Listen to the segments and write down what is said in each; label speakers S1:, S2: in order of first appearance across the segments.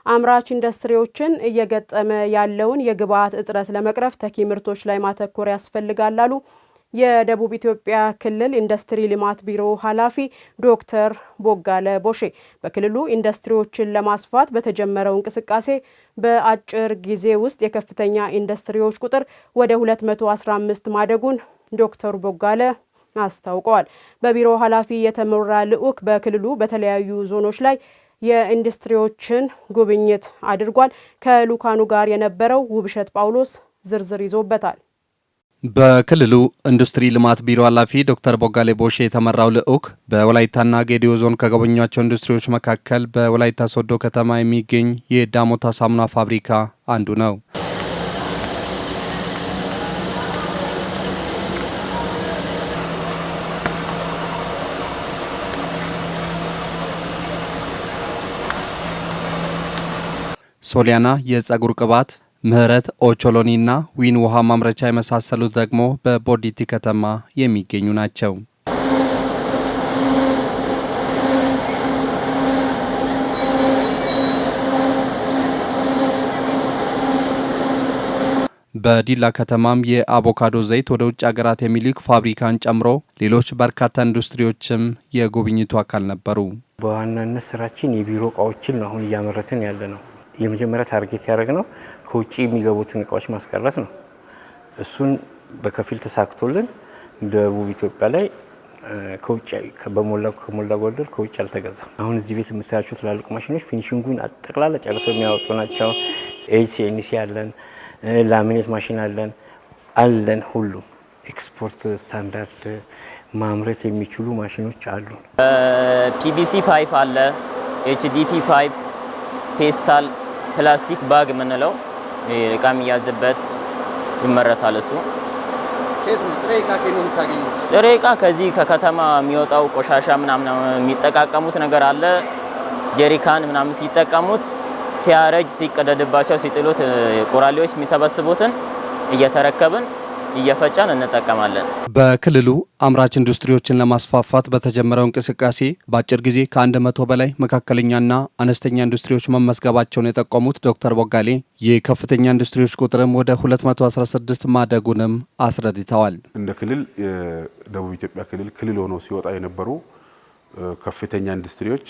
S1: አምራች ኢንዱስትሪዎችን እየገጠመ ያለውን የግብዓት እጥረት ለመቅረፍ ተኪ ምርቶች ላይ ማተኮር ያስፈልጋል አሉ የደቡብ ኢትዮጵያ ክልል ኢንዱስትሪ ልማት ቢሮ ኃላፊ ዶክተር ቦጋለ ቦሼ። በክልሉ ኢንዱስትሪዎችን ለማስፋት በተጀመረው እንቅስቃሴ በአጭር ጊዜ ውስጥ የከፍተኛ ኢንዱስትሪዎች ቁጥር ወደ 215 ማደጉን ዶክተር ቦጋለ አስታውቀዋል። በቢሮ ኃላፊ የተመራ ልዑክ በክልሉ በተለያዩ ዞኖች ላይ የኢንዱስትሪዎችን ጉብኝት አድርጓል። ከልዑካኑ ጋር የነበረው ውብሸት ጳውሎስ ዝርዝር ይዞበታል።
S2: በክልሉ ኢንዱስትሪ ልማት ቢሮ ኃላፊ ዶክተር ቦጋሌ ቦሼ የተመራው ልዑክ በወላይታና ጌዲዮ ዞን ከጎበኟቸው ኢንዱስትሪዎች መካከል በወላይታ ሶዶ ከተማ የሚገኝ የዳሞታ ሳሙና ፋብሪካ አንዱ ነው። ሶሊያና የጸጉር ቅባት፣ ምህረት ኦቾሎኒና ዊን ውሃ ማምረቻ የመሳሰሉት ደግሞ በቦዲቲ ከተማ የሚገኙ ናቸው። በዲላ ከተማም የአቮካዶ ዘይት ወደ ውጭ ሀገራት የሚልክ ፋብሪካን ጨምሮ ሌሎች በርካታ ኢንዱስትሪዎችም የጉብኝቱ አካል ነበሩ።
S3: በዋናነት ስራችን የቢሮ እቃዎችን አሁን እያመረትን ያለ ነው። የመጀመሪያ ታርጌት ያደረግነው ከውጪ የሚገቡትን እቃዎች ማስቀረት ነው። እሱን በከፊል ተሳክቶልን ደቡብ ኢትዮጵያ ላይ ከውጪ ከሞላ ጎደል ከውጪ አልተገዛም። አሁን እዚህ ቤት የምታያቸው ትላልቅ ማሽኖች ፊኒሺንጉን አጠቅላላ ጨርሰው የሚያወጡ ናቸው። ኤችሲኤንሲ አለን፣ ላሚኔት ማሽን አለን ሁሉ ኤክስፖርት ስታንዳርድ ማምረት የሚችሉ ማሽኖች አሉ።
S4: ፒቪሲ ፓይፕ አለ፣ ኤችዲፒ ፓይፕ፣ ፔስታል ፕላስቲክ ባግ የምንለው እቃ የሚያዝበት ይመረታል። እሱ ጥሬ እቃ ከዚህ ከከተማ የሚወጣው ቆሻሻ ምናምን የሚጠቃቀሙት ነገር አለ። ጀሪካን ምናምን ሲጠቀሙት ሲያረጅ ሲቀደድባቸው ሲጥሉት ቆራሌዎች የሚሰበስቡትን እየተረከብን እየፈጫን እንጠቀማለን።
S2: በክልሉ አምራች ኢንዱስትሪዎችን ለማስፋፋት በተጀመረው እንቅስቃሴ በአጭር ጊዜ ከ100 በላይ መካከለኛና አነስተኛ ኢንዱስትሪዎች መመዝገባቸውን የጠቆሙት ዶክተር ቦጋሌ የከፍተኛ ኢንዱስትሪዎች ቁጥርም ወደ 216 ማደጉንም አስረድተዋል።
S5: እንደ ክልል የደቡብ ኢትዮጵያ ክልል ሆኖ ሲወጣ የነበሩ ከፍተኛ ኢንዱስትሪዎች፣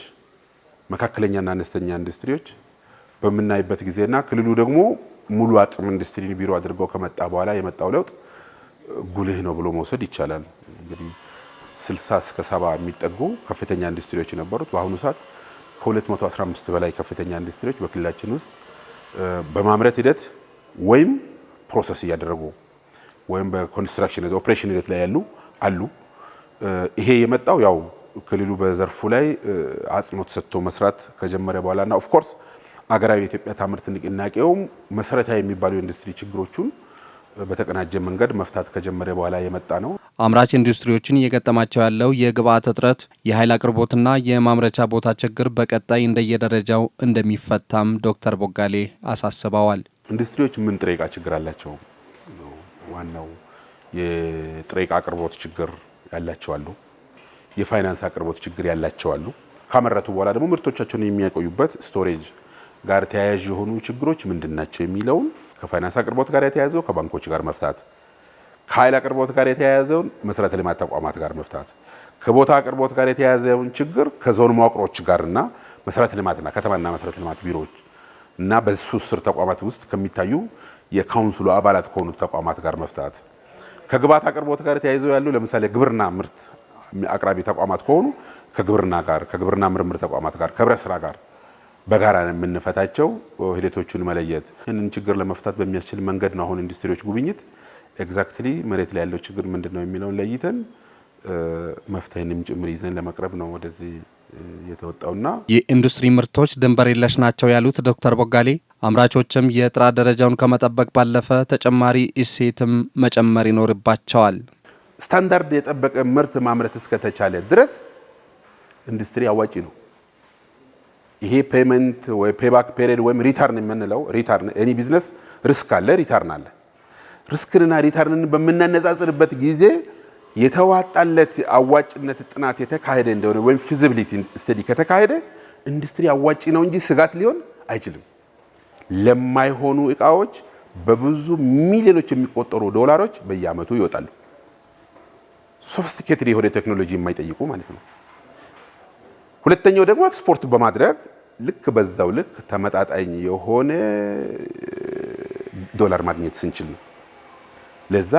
S5: መካከለኛና አነስተኛ ኢንዱስትሪዎች በምናይበት ጊዜና ክልሉ ደግሞ ሙሉ አቅም ኢንዱስትሪን ቢሮ አድርገው ከመጣ በኋላ የመጣው ለውጥ ጉልህ ነው ብሎ መውሰድ ይቻላል። እንግዲህ 60 እስከ 70 የሚጠጉ ከፍተኛ ኢንዱስትሪዎች ነበሩት። በአሁኑ ሰዓት ከ215 በላይ ከፍተኛ ኢንዱስትሪዎች በክልላችን ውስጥ በማምረት ሂደት ወይም ፕሮሰስ እያደረጉ ወይም በኮንስትራክሽን ኦፕሬሽን ሂደት ላይ አሉ። ይሄ የመጣው ያው ክልሉ በዘርፉ ላይ አጽንኦት ሰጥቶ መስራት ከጀመረ በኋላና ኦፍ ኮርስ አገራዊ የኢትዮጵያ ታምርት ንቅናቄውም መሰረታዊ የሚባሉ ኢንዱስትሪ ችግሮቹን በተቀናጀ መንገድ መፍታት ከጀመረ በኋላ የመጣ ነው።
S2: አምራች ኢንዱስትሪዎችን እየገጠማቸው ያለው የግብዓት እጥረት፣ የኃይል አቅርቦትና የማምረቻ ቦታ ችግር በቀጣይ እንደየደረጃው እንደሚፈታም ዶክተር ቦጋሌ አሳስበዋል።
S5: ኢንዱስትሪዎች ምን ጥሬ ዕቃ ችግር አላቸው? ዋናው የጥሬ ዕቃ አቅርቦት ችግር ያላቸው አሉ። የፋይናንስ አቅርቦት ችግር ያላቸው አሉ። ካመረቱ በኋላ ደግሞ ምርቶቻቸውን የሚያቆዩበት ስቶሬጅ ጋር ተያያዥ የሆኑ ችግሮች ምንድናቸው የሚለውን ከፋይናንስ አቅርቦት ጋር የተያያዘው ከባንኮች ጋር መፍታት፣ ከኃይል አቅርቦት ጋር የተያያዘውን መሰረተ ልማት ተቋማት ጋር መፍታት፣ ከቦታ አቅርቦት ጋር የተያያዘውን ችግር ከዞን መዋቅሮች ጋርና መሰረተ ልማትና ከተማና መሰረተ ልማት ቢሮዎች እና በሱ ስር ተቋማት ውስጥ ከሚታዩ የካውንስሉ አባላት ከሆኑ ተቋማት ጋር መፍታት፣ ከግብዓት አቅርቦት ጋር ተያይዘው ያሉ ለምሳሌ ግብርና ምርት አቅራቢ ተቋማት ከሆኑ ከግብርና ጋር ከግብርና ምርምር ተቋማት ጋር ከህብረት ስራ ጋር በጋራ የምንፈታቸው ሂደቶቹን መለየት፣ ይህንን ችግር ለመፍታት በሚያስችል መንገድ ነው አሁን ኢንዱስትሪዎች ጉብኝት ኤግዛክትሊ መሬት ላይ ያለው ችግር ምንድነው የሚለውን ለይተን መፍትሄንም ጭምር ይዘን ለመቅረብ ነው ወደዚህ የተወጣውና
S2: የኢንዱስትሪ ምርቶች ድንበር የለሽ ናቸው ያሉት ዶክተር ቦጋሌ አምራቾችም የጥራት ደረጃውን ከመጠበቅ ባለፈ ተጨማሪ እሴትም መጨመር ይኖርባቸዋል።
S5: ስታንዳርድ የጠበቀ ምርት ማምረት እስከተቻለ ድረስ ኢንዱስትሪ አዋጪ ነው። ይሄ ፔመንት ወይ ፔባክ ፔሪድ ወይም ሪተርን የምንለው ሪተርን ኤኒ ቢዝነስ ሪስክ አለ፣ ሪተርን አለ። ሪስክንና ሪተርንን በምናነጻጽርበት ጊዜ የተዋጣለት አዋጭነት ጥናት የተካሄደ እንደሆነ ወይም ፊዚቢሊቲ ስተዲ ከተካሄደ ኢንዱስትሪ አዋጭ ነው እንጂ ስጋት ሊሆን አይችልም። ለማይሆኑ እቃዎች በብዙ ሚሊዮኖች የሚቆጠሩ ዶላሮች በየአመቱ ይወጣሉ። ሶፊስቲኬትድ የሆነ ቴክኖሎጂ የማይጠይቁ ማለት ነው። ሁለተኛው ደግሞ ኤክስፖርት በማድረግ ልክ በዛው ልክ ተመጣጣኝ የሆነ ዶላር ማግኘት ስንችል ነው። ለዛ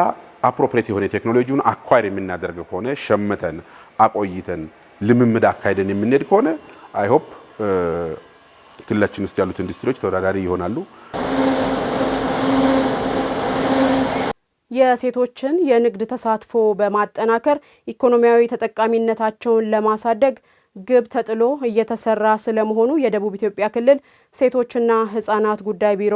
S5: አፕሮፕሪየት የሆነ ቴክኖሎጂውን አኳር የምናደርግ ከሆነ ሸምተን አቆይተን ልምምድ አካሄደን የምንሄድ ከሆነ አይ ሆፕ ክልላችን ውስጥ ያሉት ኢንዱስትሪዎች ተወዳዳሪ ይሆናሉ።
S1: የሴቶችን የንግድ ተሳትፎ በማጠናከር ኢኮኖሚያዊ ተጠቃሚነታቸውን ለማሳደግ ግብ ተጥሎ እየተሰራ ስለመሆኑ የደቡብ ኢትዮጵያ ክልል ሴቶችና ሕፃናት ጉዳይ ቢሮ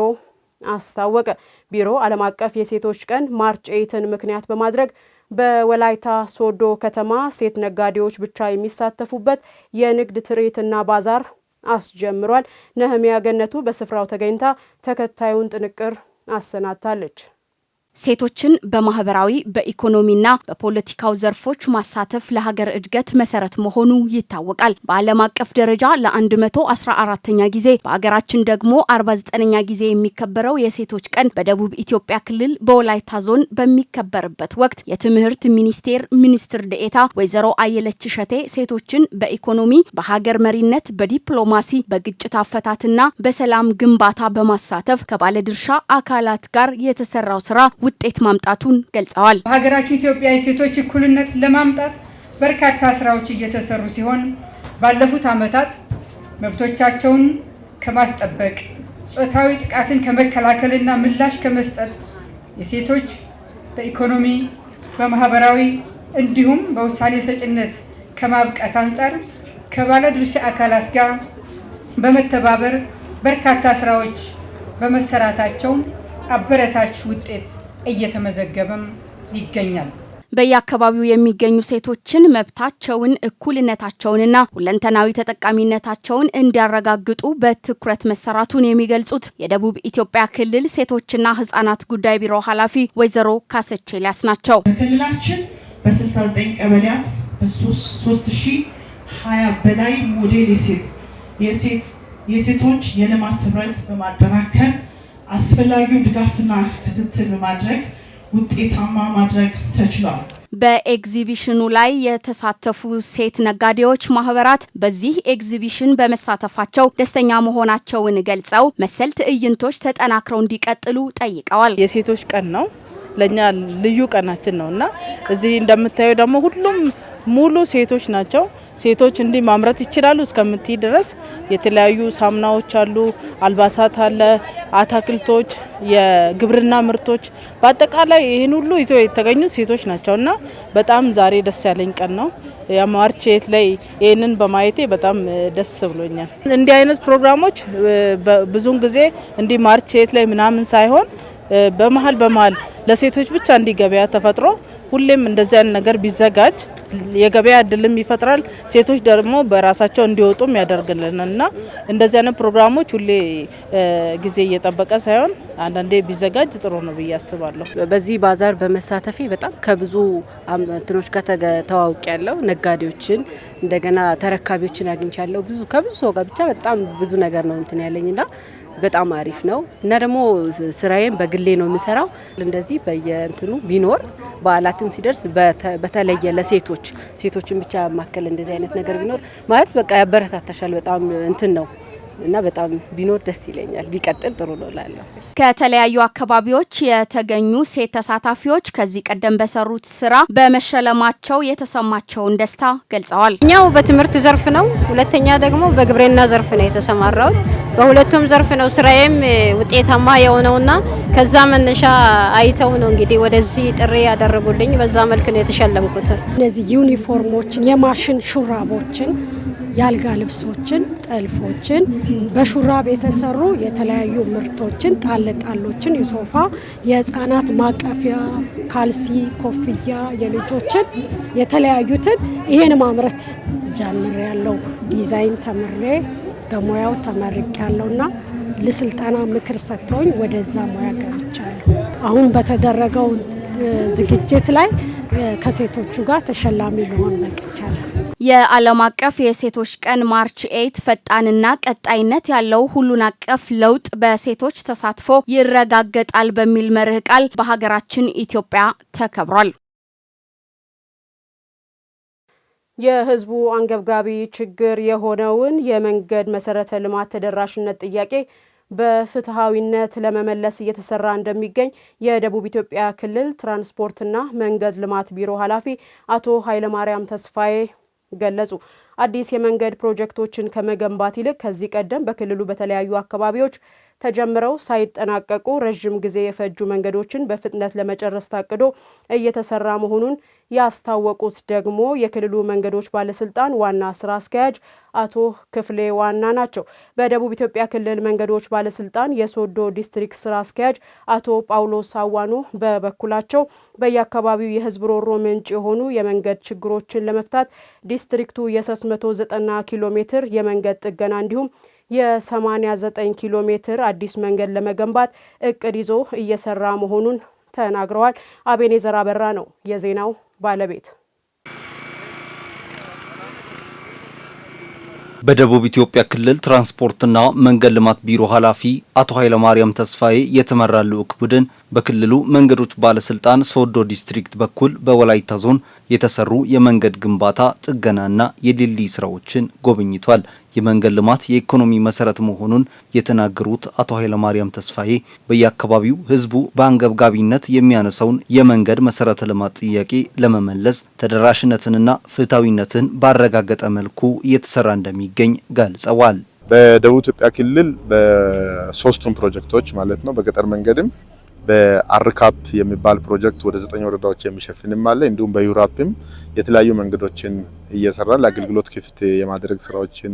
S1: አስታወቀ። ቢሮ ዓለም አቀፍ የሴቶች ቀን ማርች 8ን ምክንያት በማድረግ በወላይታ ሶዶ ከተማ ሴት ነጋዴዎች ብቻ የሚሳተፉበት የንግድ ትርኢትና ባዛር አስጀምሯል። ነህሚያ ገነቱ በስፍራው ተገኝታ ተከታዩን ጥንቅር አሰናድታለች።
S6: ሴቶችን በማህበራዊ በኢኮኖሚና በፖለቲካው ዘርፎች ማሳተፍ ለሀገር እድገት መሰረት መሆኑ ይታወቃል። በዓለም አቀፍ ደረጃ ለ114ኛ ጊዜ በሀገራችን ደግሞ 49ኛ ጊዜ የሚከበረው የሴቶች ቀን በደቡብ ኢትዮጵያ ክልል በወላይታ ዞን በሚከበርበት ወቅት የትምህርት ሚኒስቴር ሚኒስትር ዴኤታ ወይዘሮ አየለች እሸቴ ሴቶችን በኢኮኖሚ፣ በሀገር መሪነት፣ በዲፕሎማሲ፣ በግጭት አፈታትና በሰላም ግንባታ በማሳተፍ ከባለድርሻ አካላት ጋር የተሰራው ስራ ውጤት ማምጣቱን ገልጸዋል።
S7: በሀገራችን ኢትዮጵያ የሴቶች እኩልነት ለማምጣት በርካታ ስራዎች እየተሰሩ ሲሆን ባለፉት ዓመታት መብቶቻቸውን ከማስጠበቅ፣ ጾታዊ ጥቃትን ከመከላከልና ምላሽ ከመስጠት፣ የሴቶች በኢኮኖሚ በማህበራዊ እንዲሁም በውሳኔ ሰጭነት ከማብቃት አንጻር ከባለድርሻ አካላት ጋር በመተባበር በርካታ ስራዎች በመሰራታቸው አበረታች ውጤት እየተመዘገበም ይገኛል።
S6: በየአካባቢው የሚገኙ ሴቶችን መብታቸውን፣ እኩልነታቸውንና ሁለንተናዊ ተጠቃሚነታቸውን እንዲያረጋግጡ በትኩረት መሰራቱን የሚገልጹት የደቡብ ኢትዮጵያ ክልል ሴቶችና ሕፃናት ጉዳይ ቢሮ ኃላፊ ወይዘሮ ካሰች ኤልያስ ናቸው።
S8: በክልላችን በ69 ቀበሌያት በ3020 በላይ ሞዴል የሴቶች የልማት ህብረት በማጠናከር አስፈላጊው ድጋፍና ክትትል በማድረግ ውጤታማ ማድረግ ተችሏል።
S6: በኤግዚቢሽኑ ላይ የተሳተፉ ሴት ነጋዴዎች ማህበራት በዚህ ኤግዚቢሽን በመሳተፋቸው ደስተኛ መሆናቸውን ገልጸው መሰል ትዕይንቶች ተጠናክረው እንዲቀጥሉ ጠይቀዋል።
S9: የሴቶች ቀን ነው፣ ለኛ ልዩ ቀናችን ነውና እዚህ እንደምታዩ ደግሞ ሁሉም ሙሉ ሴቶች ናቸው። ሴቶች እንዲህ ማምረት ይችላሉ እስከምትይ ድረስ የተለያዩ ሳሙናዎች አሉ፣ አልባሳት አለ፣ አታክልቶች፣ የግብርና ምርቶች በአጠቃላይ ይህን ሁሉ ይዞ የተገኙ ሴቶች ናቸውና በጣም ዛሬ ደስ ያለኝ ቀን ነው። የማርች 8 ላይ ይህንን በማየቴ በጣም ደስ ብሎኛል። እንዲህ አይነት ፕሮግራሞች ብዙውን ጊዜ እንዲህ ማርች 8 ላይ ምናምን ሳይሆን በመሀል ለሴቶች ብቻ እንዲገበያ ተፈጥሮ ሁሌም እንደዚህ አይነት ነገር ቢዘጋጅ የገበያ እድልም ይፈጥራል። ሴቶች ደግሞ በራሳቸው እንዲወጡም ያደርግልናልና እንደዚህ አይነት ፕሮግራሞች ሁሌ ጊዜ እየጠበቀ ሳይሆን አንዳንዴ ቢዘጋጅ ጥሩ ነው ብዬ አስባለሁ።
S10: በዚህ ባዛር በመሳተፌ በጣም ከብዙ እንትኖች ጋር ተዋውቂያለሁ። ነጋዴዎችን እንደገና ተረካቢዎችን አግኝቻለሁ። ከብዙ ሰው ጋር ብቻ በጣም ብዙ ነገር ነው እንትን ያለኝና በጣም አሪፍ ነው እና ደግሞ ስራዬን በግሌ ነው የምሰራው። እንደዚህ በየእንትኑ ቢኖር በዓላትም ሲደርስ በተለየ ሴቶችን ብቻ ማከል እንደዚህ አይነት ነገር ቢኖር ማለት በቃ ያበረታታሻል። በጣም እንትን ነው እና በጣም ቢኖር ደስ ይለኛል። ቢቀጥል ጥሩ ነው ላለሁ።
S6: ከተለያዩ አካባቢዎች የተገኙ ሴት ተሳታፊዎች ከዚህ ቀደም በሰሩት ስራ በመሸለማቸው የተሰማቸውን ደስታ ገልጸዋል።
S11: እኛው በትምህርት ዘርፍ ነው፣ ሁለተኛ ደግሞ በግብርና ዘርፍ ነው የተሰማራሁት። በሁለቱም ዘርፍ ነው ስራዬም ውጤታማ የሆነውና ከዛ መነሻ አይተው ነው እንግዲህ ወደዚህ ጥሪ ያደረጉልኝ። በዛ መልክ ነው የተሸለምኩት።
S12: እነዚህ ዩኒፎርሞችን፣ የማሽን ሹራቦችን፣ የአልጋ ልብሶችን፣ ጠልፎችን፣ በሹራብ የተሰሩ የተለያዩ ምርቶችን፣ ጣሎችን፣ የሶፋ የህፃናት ማቀፊያ፣ ካልሲ፣ ኮፍያ፣ የልጆችን የተለያዩትን ይሄን ማምረት ጀምሬ ያለው ዲዛይን ተምሬ በሙያው ተመርቄ ያለውና ለስልጠና ምክር ሰጥተውኝ ወደዛ ሙያ ገብቻለሁ። አሁን በተደረገው ዝግጅት ላይ ከሴቶቹ ጋር ተሸላሚ ልሆን በቅቻለሁ።
S6: የዓለም አቀፍ የሴቶች ቀን ማርች 8 ፈጣንና ቀጣይነት ያለው ሁሉን አቀፍ ለውጥ በሴቶች ተሳትፎ ይረጋገጣል በሚል መርህ ቃል በሀገራችን ኢትዮጵያ ተከብሯል።
S1: የህዝቡ አንገብጋቢ ችግር የሆነውን የመንገድ መሰረተ ልማት ተደራሽነት ጥያቄ በፍትሃዊነት ለመመለስ እየተሰራ እንደሚገኝ የደቡብ ኢትዮጵያ ክልል ትራንስፖርትና መንገድ ልማት ቢሮ ኃላፊ አቶ ኃይለማርያም ተስፋዬ ገለጹ። አዲስ የመንገድ ፕሮጀክቶችን ከመገንባት ይልቅ ከዚህ ቀደም በክልሉ በተለያዩ አካባቢዎች ተጀምረው ሳይጠናቀቁ ረጅም ጊዜ የፈጁ መንገዶችን በፍጥነት ለመጨረስ ታቅዶ እየተሰራ መሆኑን ያስታወቁት ደግሞ የክልሉ መንገዶች ባለስልጣን ዋና ስራ አስኪያጅ አቶ ክፍሌ ዋና ናቸው። በደቡብ ኢትዮጵያ ክልል መንገዶች ባለስልጣን የሶዶ ዲስትሪክት ስራ አስኪያጅ አቶ ጳውሎስ አዋኖ በበኩላቸው በየአካባቢው የህዝብ ሮሮ ምንጭ የሆኑ የመንገድ ችግሮችን ለመፍታት ዲስትሪክቱ የ390 ኪሎ ሜትር የመንገድ ጥገና እንዲሁም የ89 ኪሎ ሜትር አዲስ መንገድ ለመገንባት እቅድ ይዞ እየሰራ መሆኑን ተናግረዋል። አቤኔዘር አበራ ነው የዜናው ባለቤት።
S13: በደቡብ ኢትዮጵያ ክልል ትራንስፖርትና መንገድ ልማት ቢሮ ኃላፊ አቶ ኃይለማርያም ተስፋዬ የተመራ ልዑክ ቡድን በክልሉ መንገዶች ባለስልጣን ሶዶ ዲስትሪክት በኩል በወላይታ ዞን የተሰሩ የመንገድ ግንባታ ጥገናና የድልድይ ስራዎችን ጎብኝቷል። የመንገድ ልማት የኢኮኖሚ መሰረት መሆኑን የተናገሩት አቶ ኃይለማርያም ተስፋዬ በየአካባቢው ህዝቡ በአንገብጋቢነት የሚያነሳውን የመንገድ መሰረተ ልማት ጥያቄ ለመመለስ ተደራሽነትንና ፍትሃዊነትን ባረጋገጠ መልኩ እየተሰራ እንደሚገኝ ገልጸዋል።
S14: በደቡብ ኢትዮጵያ ክልል በሶስቱም ፕሮጀክቶች ማለት ነው በገጠር መንገድም በአርካፕ የሚባል ፕሮጀክት ወደ 9 ወረዳዎች የሚሸፍንም አለ። እንዲሁም በዩራፕም የተለያዩ መንገዶችን እየሰራን ለአገልግሎት ክፍት የማድረግ ስራዎችን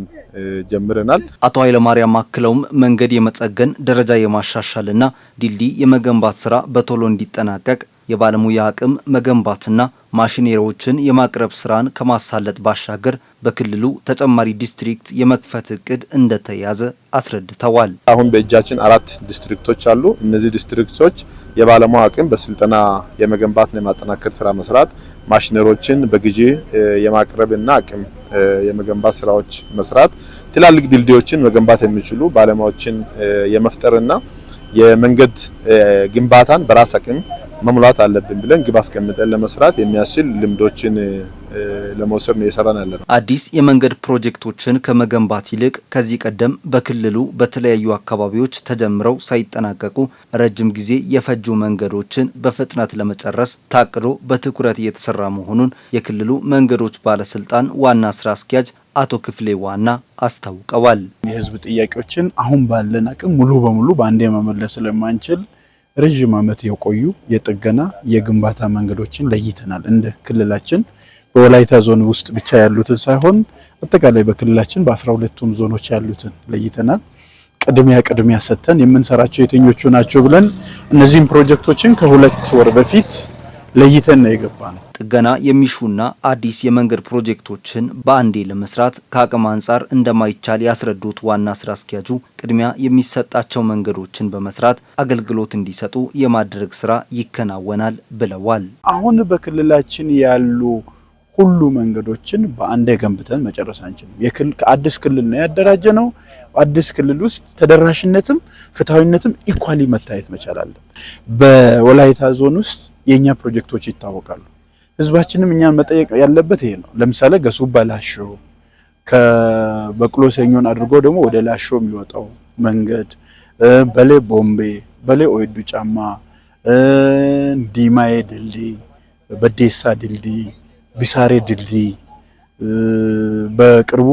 S14: ጀምረናል።
S13: አቶ ኃይለማርያም አክለውም መንገድ የመጸገን ደረጃ የማሻሻልና ድልድይ የመገንባት ስራ በቶሎ እንዲጠናቀቅ የባለሙያ አቅም መገንባትና ማሽነሪዎችን የማቅረብ ስራን ከማሳለጥ ባሻገር በክልሉ ተጨማሪ ዲስትሪክት የመክፈት እቅድ እንደተያዘ አስረድተዋል።
S14: አሁን በእጃችን 4 ዲስትሪክቶች አሉ። እነዚህ ዲስትሪክቶች የባለሙያ አቅም በስልጠና የመገንባትና የማጠናከር ስራ መስራት፣ ማሽነሪዎችን በግዢ የማቅረብና አቅም የመገንባት ስራዎች መስራት፣ ትላልቅ ድልድዮችን መገንባት የሚችሉ ባለሙያዎችን የመፍጠርና የመንገድ ግንባታን በራስ አቅም መሙላት አለብን ብለን ግብ አስቀምጠን ለመስራት የሚያስችል ልምዶችን ለመውሰድ ነው እየሰራን ያለነው።
S13: አዲስ የመንገድ ፕሮጀክቶችን ከመገንባት ይልቅ ከዚህ ቀደም በክልሉ በተለያዩ አካባቢዎች ተጀምረው ሳይጠናቀቁ ረጅም ጊዜ የፈጁ መንገዶችን በፍጥነት ለመጨረስ ታቅዶ በትኩረት እየተሰራ መሆኑን የክልሉ መንገዶች ባለስልጣን ዋና ስራ አስኪያጅ አቶ ክፍሌ ዋና አስታውቀዋል።
S15: የህዝብ ጥያቄዎችን አሁን ባለን አቅም ሙሉ በሙሉ በአንዴ መመለስ ስለማንችል ረጅም ዓመት የቆዩ የጥገና የግንባታ መንገዶችን ለይተናል። እንደ ክልላችን በወላይታ ዞን ውስጥ ብቻ ያሉትን ሳይሆን አጠቃላይ በክልላችን በ12ቱም ዞኖች ያሉትን ለይተናል። ቅድሚያ ሰጥተን የምንሰራቸው የትኞቹ ናቸው ብለን እነዚህን ፕሮጀክቶችን ከ2 ወር በፊት ለይተን ነው የገባነው።
S13: ጥገና የሚሹና አዲስ የመንገድ ፕሮጀክቶችን በአንዴ ለመስራት ከአቅም አንጻር እንደማይቻል ያስረዱት ዋና ስራ አስኪያጁ ቅድሚያ የሚሰጣቸው መንገዶችን በመስራት አገልግሎት እንዲሰጡ የማድረግ ስራ ይከናወናል ብለዋል።
S15: አሁን በክልላችን ያሉ ሁሉ መንገዶችን በአንዴ ገንብተን መጨረስ አንችልም። ከአዲስ ክልል ነው ያደራጀ ነው። አዲስ ክልል ውስጥ ተደራሽነትም ፍትሃዊነትም ኢኳሊ መታየት መቻል አለ። በወላይታ ዞን ውስጥ የኛ ፕሮጀክቶች ይታወቃሉ። ህዝባችንም እኛን መጠየቅ ያለበት ይሄ ነው። ለምሳሌ ገሱባ ላሾ ከበቅሎ ሰኞን አድርጎ ደግሞ ወደ ላሾ የሚወጣው መንገድ፣ በሌ ቦምቤ፣ በሌ ኦይዱ ጫማ፣ ዲማዬ ድልድይ፣ በዴሳ ድልድይ፣ ቢሳሬ ድልድይ በቅርቡ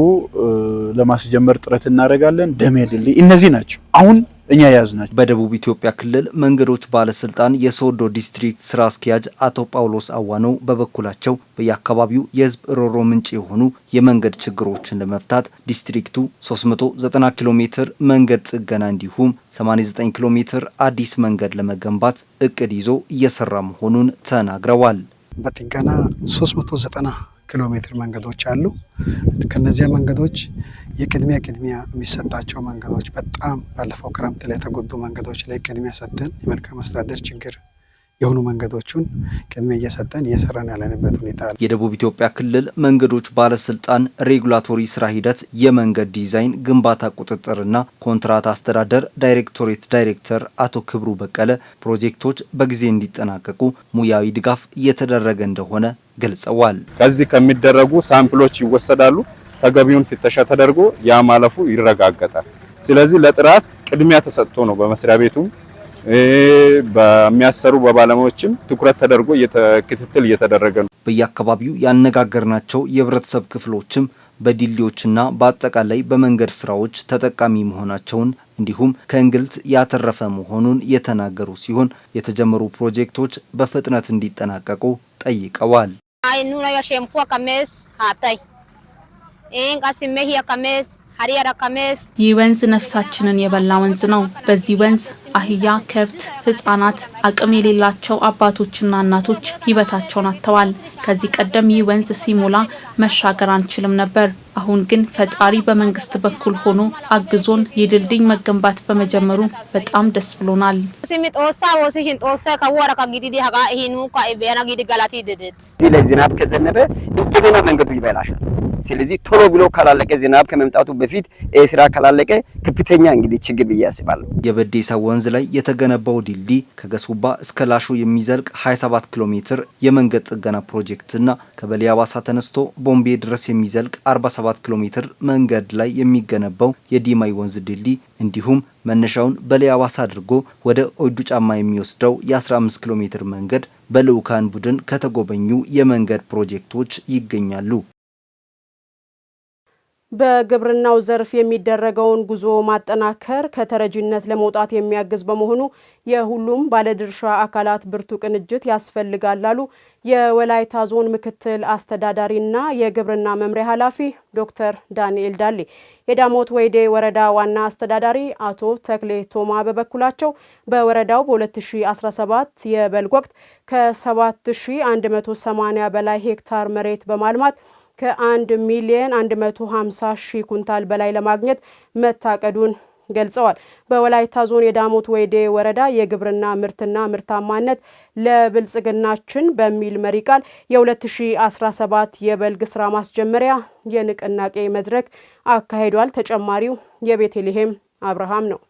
S15: ለማስጀመር ጥረት እናደርጋለን። ደሜ ድልድይ እነዚህ ናቸው አሁን እኛ ያዝናቸው።
S13: በደቡብ ኢትዮጵያ ክልል መንገዶች ባለስልጣን የሶዶ ዲስትሪክት ስራ አስኪያጅ አቶ ጳውሎስ አዋኖ በበኩላቸው በየአካባቢው የህዝብ ሮሮ ምንጭ የሆኑ የመንገድ ችግሮችን ለመፍታት ዲስትሪክቱ 390 ኪሎ ሜትር መንገድ ጥገና እንዲሁም 89 ኪሎ ሜትር አዲስ መንገድ ለመገንባት እቅድ ይዞ እየሰራ መሆኑን ተናግረዋል።
S16: በጥገና 390 ኪሎ ሜትር መንገዶች አሉ። ከነዚያ መንገዶች የቅድሚያ የሚሰጣቸው መንገዶች በጣም ባለፈው ክረምት ላይ የተጎዱ መንገዶች ላይ ቅድሚያ ሰጥተን የመልካም አስተዳደር ችግር የሆኑ መንገዶቹን ቅድሚያ እየሰጠን እየሰራን ያለንበት ሁኔታ አለ።
S13: የደቡብ ኢትዮጵያ ክልል መንገዶች ባለስልጣን ሬጉላቶሪ ስራ ሂደት የመንገድ ዲዛይን ግንባታ ቁጥጥርና ኮንትራት አስተዳደር ዳይሬክቶሬት ዳይሬክተር አቶ ክብሩ በቀለ ፕሮጀክቶች በጊዜ እንዲጠናቀቁ ሙያዊ ድጋፍ እየተደረገ እንደሆነ ገልጸዋል።
S17: ከዚህ ከሚደረጉ ሳምፕሎች ይወሰዳሉ። ተገቢውን ፍተሻ ተደርጎ ያ ማለፉ ይረጋገጣል። ስለዚህ ለጥራት ቅድሚያ ተሰጥቶ ነው በመስሪያ ቤቱ በሚያሰሩ በባለሙያዎችም ትኩረት ተደርጎ ክትትል እየተደረገ ነው።
S13: በየአካባቢው ያነጋገርናቸው የህብረተሰብ ክፍሎችም በድልድዮችና በአጠቃላይ በመንገድ ስራዎች ተጠቃሚ መሆናቸውን እንዲሁም ከእንግልት ያተረፈ መሆኑን የተናገሩ ሲሆን የተጀመሩ ፕሮጀክቶች በፍጥነት እንዲጠናቀቁ ጠይቀዋል።
S6: ይህ ወንዝ ነፍሳችንን የበላ ወንዝ ነው። በዚህ ወንዝ አህያ፣ ከብት፣ ህጻናት፣ አቅም የሌላቸው አባቶችና እናቶች ህይወታቸውን አጥተዋል። ከዚህ ቀደም ይህ ወንዝ ሲሞላ መሻገር አንችልም ነበር። አሁን ግን ፈጣሪ በመንግስት በኩል ሆኖ አግዞን የድልድይ መገንባት በመጀመሩ በጣም ደስ ብሎናል።
S18: ዝናብ ከዘነበ እንደገና መንገዱ ይበላሻል። ስለዚህ ቶሎ ብሎ ካላለቀ ዝናብ ከመምጣቱ በፊት ስራ ካላለቀ ከፍተኛ እንግዲህ ችግር ያስባል።
S13: የበዴሳ ወንዝ ላይ የተገነባው ድልድይ ከገሱባ እስከ ላሾ የሚዘልቅ 27 ኪሎ ሜትር የመንገድ ጥገና ፕሮጀክትና ከበሌ አዋሳ ተነስቶ ቦምቤ ድረስ የሚዘልቅ 47 ኪሎ ሜትር መንገድ ላይ የሚገነባው የዲማይ ወንዝ ድልድይ እንዲሁም መነሻውን በሌ አዋሳ አድርጎ ወደ ኦይዱ ጫማ የሚወስደው የ15 ኪሎ ሜትር መንገድ በልዑካን ቡድን ከተጎበኙ የመንገድ ፕሮጀክቶች ይገኛሉ።
S1: በግብርናው ዘርፍ የሚደረገውን ጉዞ ማጠናከር ከተረጂነት ለመውጣት የሚያግዝ በመሆኑ የሁሉም ባለድርሻ አካላት ብርቱ ቅንጅት ያስፈልጋል አሉ የወላይታ ዞን ምክትል አስተዳዳሪና የግብርና መምሪያ ኃላፊ ዶክተር ዳንኤል ዳሌ። የዳሞት ወይዴ ወረዳ ዋና አስተዳዳሪ አቶ ተክሌ ቶማ በበኩላቸው በወረዳው በ2017 የበልግ ወቅት ከ7180 በላይ ሄክታር መሬት በማልማት ከ1 ሚሊዮን 150 ሺህ ኩንታል በላይ ለማግኘት መታቀዱን ገልጸዋል። በወላይታ ዞን የዳሞት ወይዴ ወረዳ የግብርና ምርትና ምርታማነት ለብልጽግናችን በሚል መሪ ቃል የ2017 የበልግ ስራ ማስጀመሪያ የንቅናቄ መድረክ አካሂዷል። ተጨማሪው የቤተልሔም አብርሃም ነው።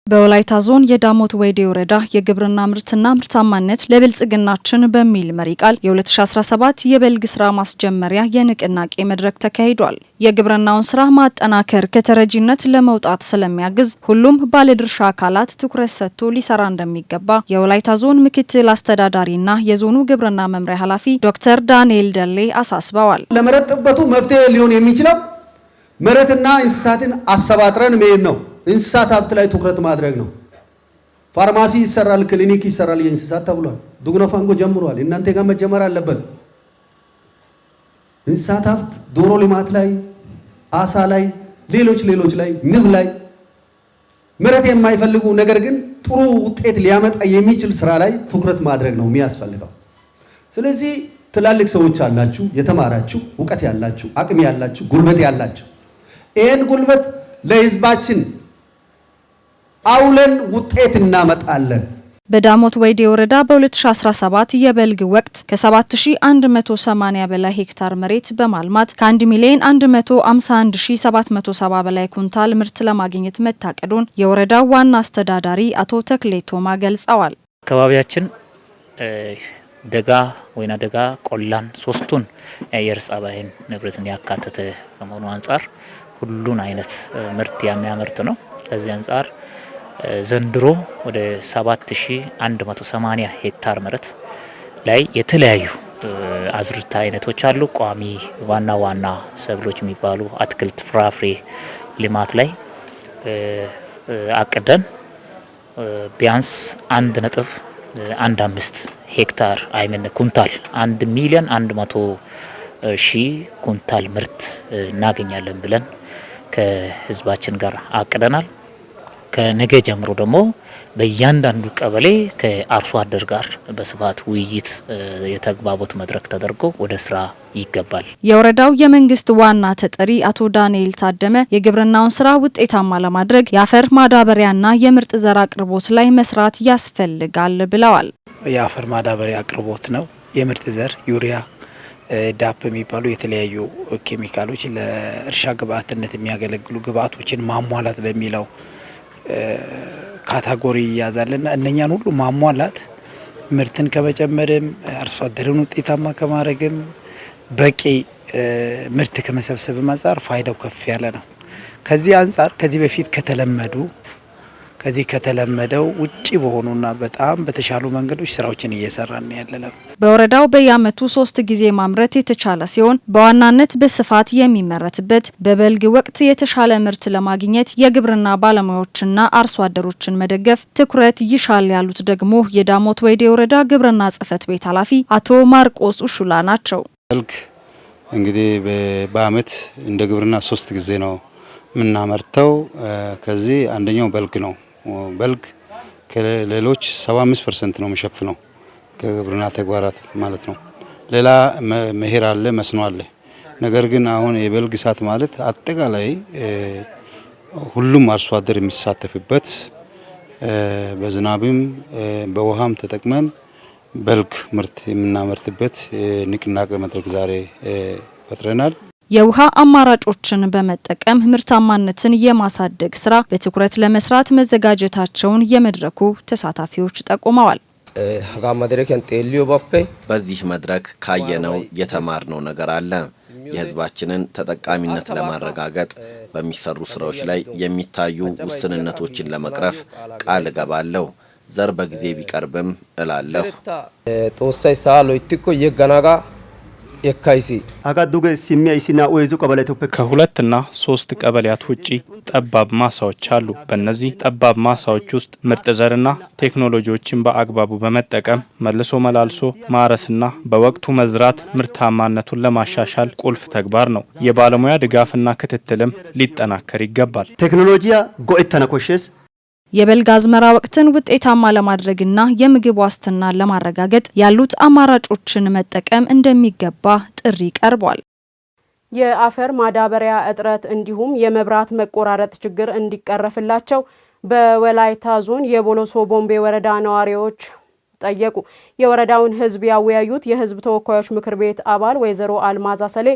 S19: በወላይታ ዞን የዳሞት ወይዴ ወረዳ የግብርና ምርትና ምርታማነት ለብልጽግናችን በሚል መሪ ቃል የ2017 የበልግ ስራ ማስጀመሪያ የንቅናቄ መድረክ ተካሂዷል። የግብርናውን ስራ ማጠናከር ከተረጂነት ለመውጣት ስለሚያግዝ ሁሉም ባለድርሻ አካላት ትኩረት ሰጥቶ ሊሰራ እንደሚገባ የወላይታ ዞን ምክትል አስተዳዳሪና የዞኑ ግብርና መምሪያ ኃላፊ ዶክተር ዳንኤል ደሌ አሳስበዋል።
S20: ለመሬት ጥበቱ መፍትሄ ሊሆን የሚችለው መሬትና እንስሳትን አሰባጥረን መሄድ ነው። እንስሳት ሀብት ላይ ትኩረት ማድረግ ነው። ፋርማሲ ይሰራል፣ ክሊኒክ ይሰራል የእንስሳት ተብሏል። ዱጉነ ፋንጎ ጀምሯል። እናንተ ጋር መጀመር አለበት። እንስሳት ሀብት ዶሮ ልማት ላይ፣ አሳ ላይ፣ ሌሎች ላይ፣ ንብ ላይ መሬት የማይፈልጉ ነገር ግን ጥሩ ውጤት ሊያመጣ የሚችል ስራ ላይ ትኩረት ማድረግ ነው የሚያስፈልገው። ስለዚህ ትላልቅ ሰዎች አላችሁ፣ የተማራችሁ፣ እውቀት ያላችሁ፣ አቅም ያላችሁ፣ ጉልበት ያላችሁ ይሄን ጉልበት ለህዝባችን አውለን ውጤት እናመጣለን።
S19: በዳሞት ወይዴ ወረዳ በ2017 የበልግ ወቅት ከ7180 በላይ ሄክታር መሬት በማልማት ከ1 ሚሊዮን 151770 በላይ ኩንታል ምርት ለማግኘት መታቀዱን የወረዳው ዋና አስተዳዳሪ አቶ ተክሌ ቶማ ገልጸዋል።
S21: አካባቢያችን ደጋ፣ ወይና ደጋ፣ ቆላን ሶስቱን የአየር ጸባይን ንብረትን ያካተተ ከመሆኑ አንጻር ሁሉን አይነት ምርት የሚያመርት ነው። ከዚህ አንጻር ዘንድሮ ወደ 7180 ሄክታር መሬት ላይ የተለያዩ አዝርዕት አይነቶች አሉ። ቋሚ ዋና ሰብሎች የሚባሉ አትክልት፣ ፍራፍሬ ልማት ላይ አቅደን ቢያንስ 1.15 ሄክታር ኩንታል 1 ሚሊዮን 100 ሺህ ኩንታል ምርት እናገኛለን ብለን ከህዝባችን ጋር አቅደናል። ከነገ ጀምሮ ደግሞ በእያንዳንዱ ቀበሌ ከአርሶ አደር ጋር በስፋት ውይይት የተግባቦት መድረክ ተደርጎ ወደ ስራ ይገባል።
S19: የወረዳው የመንግስት ዋና ተጠሪ አቶ ዳንኤል ታደመ የግብርናውን ስራ ውጤታማ ለማድረግ የአፈር ማዳበሪያና የምርጥ ዘር አቅርቦት ላይ መስራት ያስፈልጋል ብለዋል።
S3: የአፈር ማዳበሪያ አቅርቦት ነው። የምርጥ ዘር ዩሪያ፣ ዳፕ የሚባሉ የተለያዩ ኬሚካሎች ለእርሻ ግብአትነት የሚያገለግሉ ግብአቶችን ማሟላት በሚለው ካታጎሪ ይያዛልና እነኛን ሁሉ ማሟላት ምርትን ከመጨመርም አርሶ አደርን ውጤታማ ከማድረግም በቂ ምርት ከመሰብሰብ አንጻር ፋይዳው ከፍ ያለ ነው። ከዚህ አንጻር ከዚህ ከተለመደው ውጪ በሆኑና በጣም በተሻሉ መንገዶች ስራዎችን እየሰራን ያለነው።
S19: በወረዳው በየዓመቱ 3 ጊዜ ማምረት የተቻለ ሲሆን በዋናነት በስፋት የሚመረትበት በበልግ ወቅት የተሻለ ምርት ለማግኘት የግብርና ባለሙያዎችና አርሶ አደሮችን መደገፍ ትኩረት ይሻል ያሉት ደግሞ የዳሞት ወይዴ ወረዳ ግብርና ጽሕፈት ቤት ኃላፊ አቶ ማርቆስ ኡሹላ ናቸው።
S22: በልግ እንግዲህ በአመት እንደ ግብርና 3 ጊዜ ነው የምናመርተው። ከዚህ አንደኛው በልግ ነው። በልግ ከሌሎች 75% ነው የሚሸፍነው ከግብርና ተግባራት ማለት ነው። ሌላ መኸር አለ፣ መስኖ አለ። ነገር ግን አሁን የበልግ ሰዓት ማለት አጠቃላይ ሁሉም አርሶ አደር የሚሳተፍበት በዝናብም በውሃም ተጠቅመን በልግ ምርት የምናመርትበት ንቅናቄ መድረክ ዛሬ ፈጥረናል።
S19: የውሃ አማራጮችን በመጠቀም ምርታማነትን የማሳደግ ስራ በትኩረት ለመስራት መዘጋጀታቸውን የመድረኩ ተሳታፊዎች ጠቁመዋል።
S23: በዚህ መድረክ ካየነው የተማርነው ነገር አለ። የህዝባችንን ተጠቃሚነት ለማረጋገጥ በሚሰሩ ስራዎች ላይ የሚታዩ ውስንነቶችን ለመቅረፍ ቃል እገባለሁ። ዘር በጊዜ ቢቀርብም እላለሁ።
S24: ከ2 እና 3 ቀበሌያት ውጪ ጠባብ ማሳዎች አሉ። በእነዚህ ጠባብ ማሳዎች ውስጥ ምርጥ ዘርና ቴክኖሎጂዎችን በአግባቡ በመጠቀም መልሶ መላልሶ ማረስና በወቅቱ መዝራት ምርታማነቱን ለማሻሻል ቁልፍ ተግባር ነው። የባለሙያ ድጋፍና ክትትልም ሊጠናከር ይገባል።
S25: ቴክኖሎጂያ ጎእተነ ኮሽስ
S19: የበልግ አዝመራ ወቅትን ውጤታማ ለማድረግና የምግብ ዋስትናን ለማረጋገጥ ያሉት አማራጮችን መጠቀም እንደሚገባ ጥሪ ቀርቧል።
S1: የአፈር ማዳበሪያ እጥረት እንዲሁም የመብራት መቆራረጥ ችግር እንዲቀረፍላቸው በወላይታ ዞን የቦሎሶ ቦምቤ ወረዳ ነዋሪዎች ጠየቁ። የወረዳውን ሕዝብ ያወያዩት የሕዝብ ተወካዮች ምክር ቤት አባል ወይዘሮ አልማዝ አሰሌ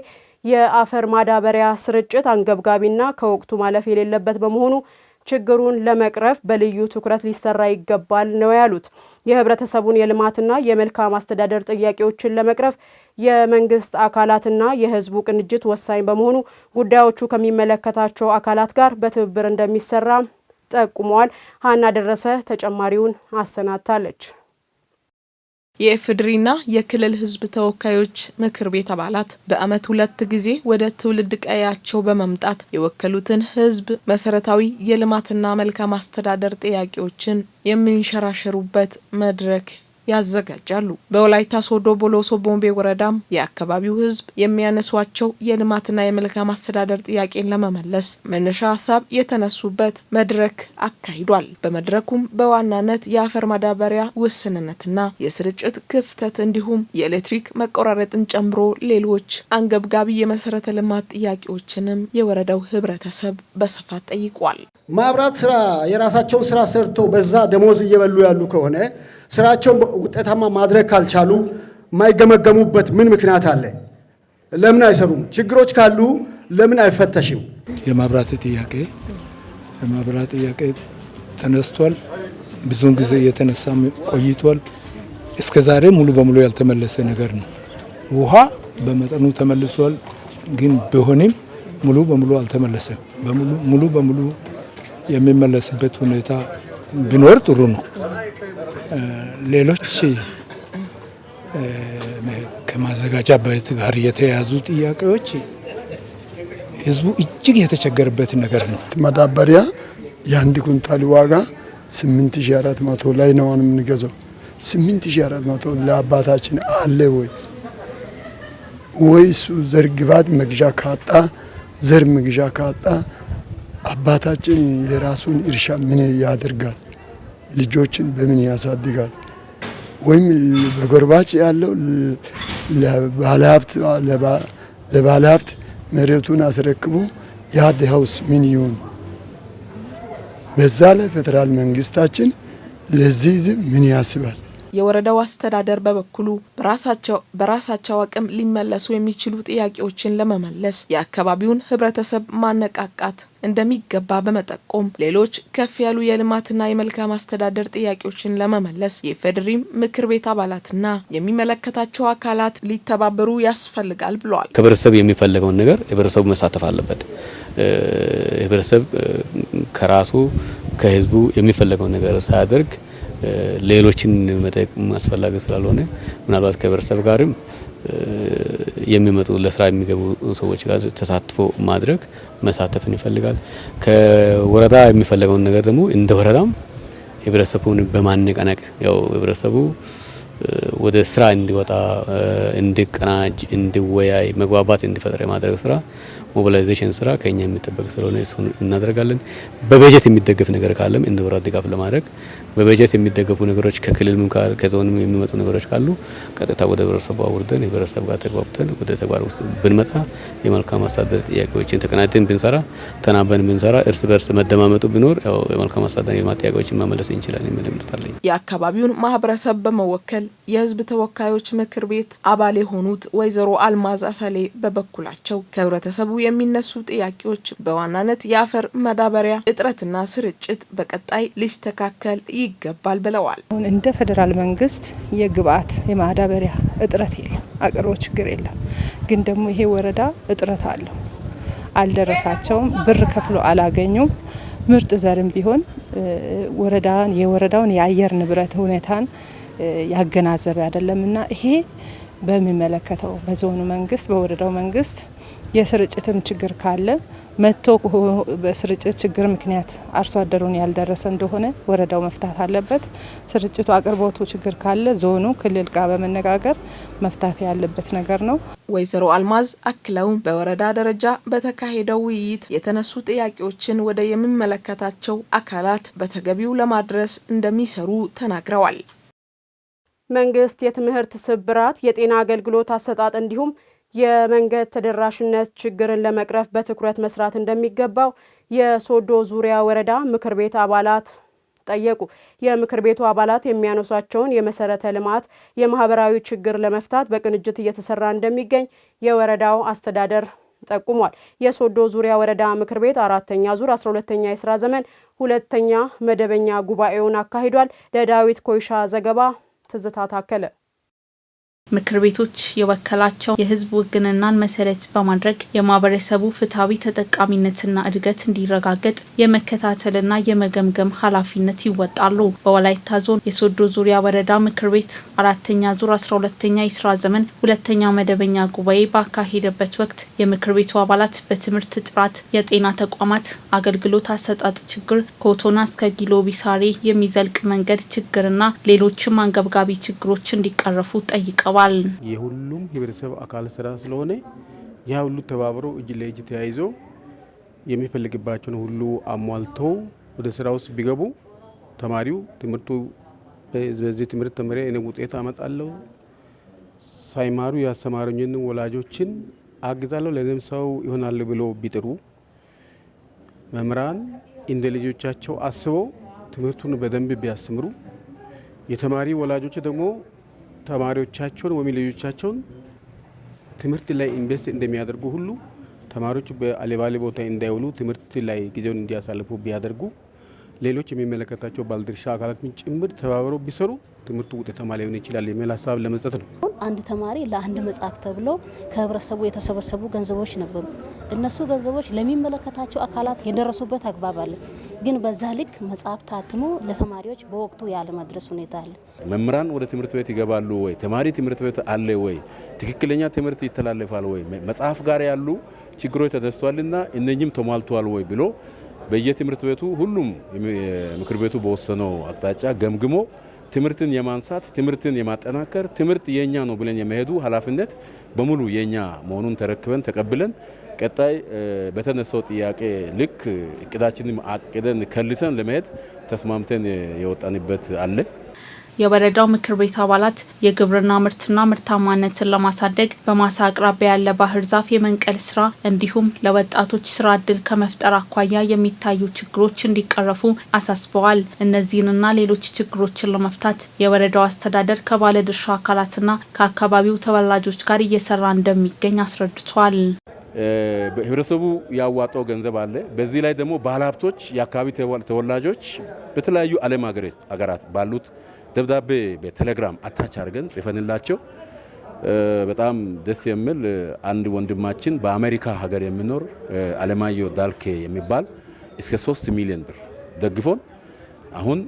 S1: የአፈር ማዳበሪያ ስርጭት አንገብጋቢና ከወቅቱ ማለፍ የሌለበት በመሆኑ ችግሩን ለመቅረፍ በልዩ ትኩረት ሊሰራ ይገባል ነው ያሉት። የህብረተሰቡን የልማትና የመልካም አስተዳደር ጥያቄዎችን ለመቅረፍ የመንግስት አካላትና የህዝቡ ቅንጅት ወሳኝ በመሆኑ ጉዳዮቹ ከሚመለከታቸው አካላት ጋር በትብብር እንደሚሰራ ጠቁመዋል። ሀና ደረሰ ተጨማሪውን አሰናድታለች።
S26: የኢፌዴሪና የክልል ህዝብ ተወካዮች ምክር ቤት አባላት በአመት 2 ጊዜ ወደ ትውልድ ቀያቸው በመምጣት የወከሉትን ህዝብ መሰረታዊ የልማትና መልካም አስተዳደር ጥያቄዎችን የሚንሸራሸሩበት መድረክ ያዘጋጃሉ። በወላይታ ሶዶ ቦሎሶ ቦምቤ ወረዳም የአካባቢው ህዝብ የሚያነሷቸው የልማትና የመልካም አስተዳደር ጥያቄን ለመመለስ መነሻ ሀሳብ የተነሱበት መድረክ አካሂዷል። በመድረኩም በዋናነት የአፈር ማዳበሪያ ውስንነትና የስርጭት ክፍተት እንዲሁም የኤሌክትሪክ መቆራረጥን ጨምሮ ሌሎች አንገብጋቢ የመሰረተ ልማት ጥያቄዎችንም የወረዳው ህብረተሰብ በስፋት ጠይቋል።
S27: ማብራት ስራ የራሳቸው ስራ ሰርቶ በዛ ደሞዝ እየበሉ ያሉ ከሆነ ስራቸውን ውጤታማ ማድረግ ካልቻሉ ማይገመገሙበት ምን ምክንያት አለ? ለምን አይሰሩም? ችግሮች ካሉ ለምን አይፈተሽም?
S28: የማብራት ጥያቄ ተነስቷል። ብዙውን ጊዜ እየተነሳ ቆይቷል። እስከ ዛሬ ሙሉ በሙሉ ያልተመለሰ ነገር ነው። ውሃ በመጠኑ ተመልሷል፣ ግን ቢሆንም ሙሉ በሙሉ አልተመለሰም። ሙሉ በሙሉ የሚመለስበት ሁኔታ ቢኖር ጥሩ ነው። ሌሎች ከማዘጋጃ ቤት ጋር የተያዙ ጥያቄዎች ህዝቡ እጅግ የተቸገረበት ነገር ነው።
S29: ማዳበሪያ የአንድ ኩንታል ዋጋ 8400 ላይ ነው የምንገዛው። 8400 ለአባታችን አለ ወይ እሱ ዘር ግባት መግዣ ካጣ ዘር መግዣ ካጣ አባታችን የራሱን እርሻ ምን ያደርጋል? ልጆችን በምን ያሳድጋል? ወይም በጎርባች ያለው ለባለሀብት መሬቱን አስረክቦ ያ ድሃውስ ምን ይሁን? በዛ ላይ ፌደራል መንግስታችን ለዚህ ህዝብ ምን ያስባል?
S26: የወረዳው አስተዳደር በበኩሉ በራሳቸው አቅም ሊመለሱ የሚችሉ ጥያቄዎችን ለመመለስ የአካባቢውን ህብረተሰብ ማነቃቃት እንደሚገባ በመጠቆም ሌሎች ከፍ ያሉ የልማትና የመልካም አስተዳደር ጥያቄዎችን ለመመለስ የፌዴሪ ምክር ቤት አባላትና የሚመለከታቸው አካላት ሊተባበሩ ያስፈልጋል ብለዋል።
S2: ህብረተሰብ የሚፈልገውን ነገር ህብረተሰቡ መሳተፍ አለበት። ህብረተሰብ ከራሱ ከህዝቡ የሚፈልገውን ነገር ሳያደርግ ሌሎችን መጠቀም አስፈላጊ ስላልሆነ ምናልባት ከህብረተሰብ ጋርም የሚመጡ ለስራ የሚገቡ ሰዎች ጋር ተሳትፎ ማድረግ መሳተፍን ይፈልጋል። ከወረዳ የሚፈልገውን ነገር ደግሞ እንደ ወረዳም ህብረተሰቡን በማነቃነቅ ያው ህብረተሰቡ ወደ ስራ እንዲወጣ፣ እንዲቀናጅ፣ እንዲወያይ፣ መግባባት እንዲፈጠር የማድረግ ስራ ሞቢላይዜሽን ስራ ከኛ የሚጠበቅ ስለሆነ እሱን እናደርጋለን። በበጀት የሚደገፍ ነገር ካለም እንደ ወረዳ ድጋፍ ለማድረግ በበጀት የሚደገፉ ነገሮች ከክልልም ከዞንም የሚመጡ ነገሮች ካሉ ቀጥታ ወደ ህብረተሰቡ አውርደን ህብረተሰብ ጋር ተግባብተን ወደ ተግባር ውስጥ ብንመጣ የመልካም አስተዳደር ጥያቄዎችን ተቀናጅተን ብንሰራ፣ ተናበን ብንሰራ፣ እርስ በርስ መደማመጡ ቢኖር ያው የመልካም አስተዳደር የልማት ጥያቄዎችን መመለስ እንችላለን የሚል እምነት አለኝ።
S26: የአካባቢውን ማህበረሰብ በመወከል የህዝብ ተወካዮች ምክር ቤት አባል የሆኑት ወይዘሮ አልማዝ አሰሌ በበኩላቸው ከህብረተሰቡ የሚነሱ ጥያቄዎች በዋናነት የአፈር ማዳበሪያ እጥረትና ስርጭት በቀጣይ ሊስተካከል ይገባል ብለዋል።
S4: እንደ ፌደራል መንግስት የግብአት የማዳበሪያ እጥረት የለም፣ አቅርቦት ችግር የለም። ግን ደግሞ ይሄ ወረዳ እጥረት አለው፣ አልደረሳቸውም፣ ብር ከፍሎ አላገኙም። ምርጥ ዘርም ቢሆን የወረዳውን የአየር ንብረት ሁኔታን ያገናዘበ አይደለምና ይሄ በሚመለከተው በዞኑ መንግስት በወረዳው መንግስት የስርጭትም ችግር ካለ መጥቶ በስርጭት ችግር ምክንያት አርሶ አደሩን ያልደረሰ እንደሆነ ወረዳው መፍታት አለበት። ስርጭቱ አቅርቦቱ ችግር ካለ ዞኑ ክልል ጋር በመነጋገር መፍታት ያለበት ነገር ነው።
S26: ወይዘሮ አልማዝ አክለው በወረዳ ደረጃ በተካሄደው ውይይት የተነሱ ጥያቄዎችን ወደ የሚመለከታቸው አካላት በተገቢው ለማድረስ እንደሚሰሩ ተናግረዋል።
S1: መንግስት የትምህርት ስብራት፣ የጤና አገልግሎት አሰጣጥ እንዲሁም የመንገድ ተደራሽነት ችግርን ለመቅረፍ በትኩረት መስራት እንደሚገባው የሶዶ ዙሪያ ወረዳ ምክር ቤት አባላት ጠየቁ። የምክር ቤቱ አባላት የሚያነሷቸውን የመሰረተ ልማት፣ የማህበራዊ ችግር ለመፍታት በቅንጅት እየተሰራ እንደሚገኝ የወረዳው አስተዳደር ጠቁሟል። የሶዶ ዙሪያ ወረዳ ምክር ቤት 4ኛ ዙር 12ኛ የስራ ዘመን 2ኛ መደበኛ ጉባኤውን አካሂዷል። ለዳዊት ኮይሻ ዘገባ ትዝታ ታከለ።
S5: ምክር ቤቶች የወከላቸው የህዝብ ውግንናን መሰረት በማድረግ የማህበረሰቡ ፍትሃዊ ተጠቃሚነትና እድገት እንዲረጋገጥ የመከታተልና የመገምገም ኃላፊነት ይወጣሉ። በወላይታ ዞን የሶዶ ዙሪያ ወረዳ ምክር ቤት 4ኛ ዙር 12ኛ የስራ ዘመን 2ኛ መደበኛ ጉባኤ ባካሄደበት ወቅት የምክር ቤቱ አባላት በትምህርት ጥራት፣ የጤና ተቋማት አገልግሎት አሰጣጥ ችግር፣ ከኦቶና እስከ ጊሎ ቢሳሬ የሚዘልቅ መንገድ ችግርና ሌሎችም አንገብጋቢ ችግሮች እንዲቀረፉ ጠይቀዋል።
S7: የሁሉም ህብረተሰብ አካል ስራ ስለሆነ ያ ሁሉ ተባብሮ እጅ ለእጅ ተያይዞ የሚፈልግባቸውን ሁሉ አሟልተው ወደ ስራ ውስጥ ቢገቡ ተማሪው ትምህርቱ በዚህ ትምህርት ተመሪያ እኔ ውጤት አመጣለሁ፣ ሳይማሩ ያስተማሩኝን ወላጆችን አግዛለሁ፣ ለኔም ሰው ይሆናል ብሎ ቢጥሩ መምህራን እንደ ልጆቻቸው አስበው ትምህርቱን በደንብ ቢያስተምሩ የተማሪ ወላጆች ደግሞ ተማሪዎቻቸውን ወይም ልጆቻቸውን ትምህርት ላይ ኢንቨስት እንደሚያደርጉ ሁሉ ተማሪዎች በአልባሌ ቦታ እንዳይውሉ ትምህርት ላይ ጊዜውን እንዲያሳልፉ ቢያደርጉ ሌሎች የሚመለከታቸው ባለድርሻ አካላት ጭምር ተባብረው ቢሰሩ ትምህርቱ ውጤታማ ሊሆን ይችላል የሚል ሀሳብ ለመስጠት ነው።
S8: አንድ ተማሪ ለአንድ መጽሐፍ ተብሎ ከህብረተሰቡ የተሰበሰቡ ገንዘቦች ነበሩ። እነሱ ገንዘቦች ለሚመለከታቸው አካላት የደረሱበት አግባብ አለ። ግን በዛ ልክ መጽሐፍ ታትሞ ለተማሪዎች በወቅቱ ያለ መድረስ ሁኔታ አለ።
S9: መምህራን ወደ ትምህርት ቤት ይገባሉ ወይ? ተማሪ ትምህርት ቤት አለ ወይ? ትክክለኛ ትምህርት ይተላለፋል ወይ? መጽሐፍ ጋር ያሉ ችግሮች ተደስተዋልና እነኚህም ተሟልተዋል ወይ ብሎ በየትምህርት ቤቱ ሁሉም ምክር ቤቱ በወሰነው አቅጣጫ ገምግሞ ትምህርትን የማንሳት ትምህርትን የማጠናከር ትምህርት የኛ ነው ብለን የመሄዱ ኃላፊነት በሙሉ የኛ መሆኑን ተረክበን ተቀብለን ቀጣይ በተነሳው ጥያቄ ልክ እቅዳችንን አቅደን ከልሰን ለመሄድ ተስማምተን የወጣንበት አለ።
S5: የወረዳው ምክር ቤት አባላት የግብርና ምርትና ምርታማነትን ለማሳደግ በማሳ አቅራቢያ ያለ ባህር ዛፍ የመንቀል ስራ እንዲሁም ለወጣቶች ስራ እድል ከመፍጠር አኳያ የሚታዩ ችግሮች እንዲቀረፉ አሳስበዋል። እነዚህንና ሌሎች ችግሮችን ለመፍታት የወረዳው አስተዳደር ከባለድርሻ አካላትና ከአካባቢው ተወላጆች ጋር እየሰራ እንደሚገኝ አስረድቷል።
S9: ህብረተሰቡ ያዋጣው ገንዘብ አለ። በዚህ ላይ ደግሞ ባለሀብቶች፣ የአካባቢ ተወላጆች በተለያዩ ዓለም ሀገራት ባሉት ደብዳቤ በቴሌግራም አታች አድርገን ጽፈንላቸው በጣም ደስ የሚል አንድ ወንድማችን በአሜሪካ ሀገር የሚኖር አለማየሁ ዳልኬ የሚባል እስከ 3 ሚሊዮን ብር ደግፎን አሁን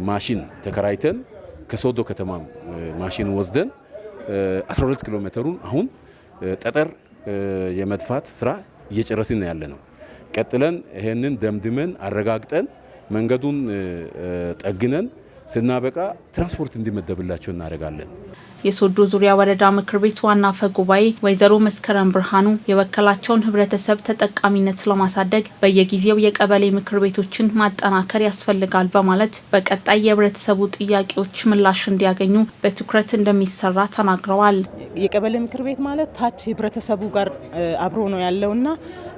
S9: ማሽን ተከራይተን ከሶዶ ከተማ ማሽን ወስደን 12 ኪሎ ሜትሩን አሁን ጠጠር የመድፋት ስራ እየጨረስን ያለ ነው። ቀጥለን ይሄንን ደምድመን አረጋግጠን መንገዱን ጠግነን ስናበቃ ትራንስፖርት እንዲመደብላቸው እናደርጋለን።
S5: የሶዶ ዙሪያ ወረዳ ምክር ቤት ዋና አፈ ጉባኤ ወይዘሮ መስከረም ብርሃኑ የወከላቸውን ህብረተሰብ ተጠቃሚነት ለማሳደግ በየጊዜው የቀበሌ ምክር ቤቶችን ማጠናከር ያስፈልጋል በማለት በቀጣይ የህብረተሰቡ ጥያቄዎች ምላሽ እንዲያገኙ በትኩረት እንደሚሰራ ተናግረዋል።
S4: የቀበሌ ምክር ቤት ማለት ታች ህብረተሰቡ ጋር አብሮ ነው ያለውና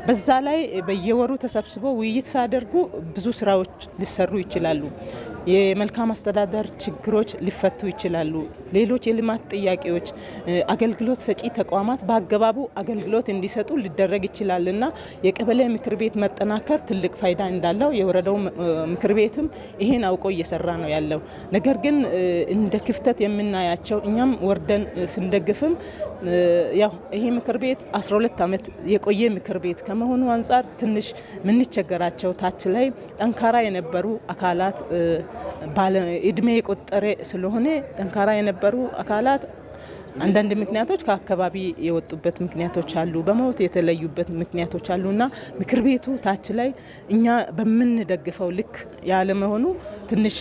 S4: በዛ ላይ በየወሩ ተሰብስበው ውይይት ሳደርጉ ብዙ ስራዎች ሊሰሩ ይችላሉ። የመልካም አስተዳደር ችግሮች ሊፈቱ ይችላሉ። ሌሎች የልማት ጥያቄዎች፣ አገልግሎት ሰጪ ተቋማት በአገባቡ አገልግሎት እንዲሰጡ ሊደረግ ይችላልና የቀበሌ ምክር ቤት መጠናከር ትልቅ ፋይዳ እንዳለው የወረዳው ምክር ቤትም ይሄን አውቆ እየሰራ ነው ያለው። ነገር ግን እንደ ክፍተት የምናያቸው እኛም ወርደን ስንደግፍም ያው ይሄ ምክር ቤት 12 ዓመት የቆየ ምክር ቤት ከመሆኑ አንጻር ትንሽ ምንቸገራቸው ታች ላይ ጠንካራ የነበሩ አካላት ባለ እድሜ የቆጠረ ስለሆነ ጠንካራ የነበሩ አካላት አንዳንድ ምክንያቶች ከአካባቢ የወጡበት ምክንያቶች አሉ፣ በሞት የተለዩበት ምክንያቶች አሉና ምክር ቤቱ ታች ላይ እኛ በምንደግፈው ልክ ያለ መሆኑ ትንሽ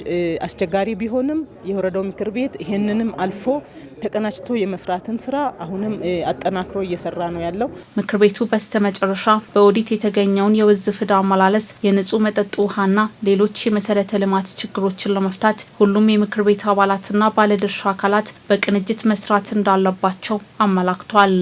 S4: አስቸጋሪ ቢሆንም የወረዳው ምክር ቤት ይሄንንም አልፎ ተቀናጅቶ የመስራትን ስራ አሁንም አጠናክሮ እየሰራ ነው ያለው።
S5: ምክር ቤቱ በስተመጨረሻ በኦዲት የተገኘውን የውዝፍ ዕዳ አመላለስ፣ የንጹህ መጠጥ ውሃና ሌሎች የመሰረተ ልማት ችግሮችን ለመፍታት ሁሉም የምክር ቤት አባላትና ባለድርሻ አካላት በቅንጅት መስራት እንዳለባቸው አመላክቷል።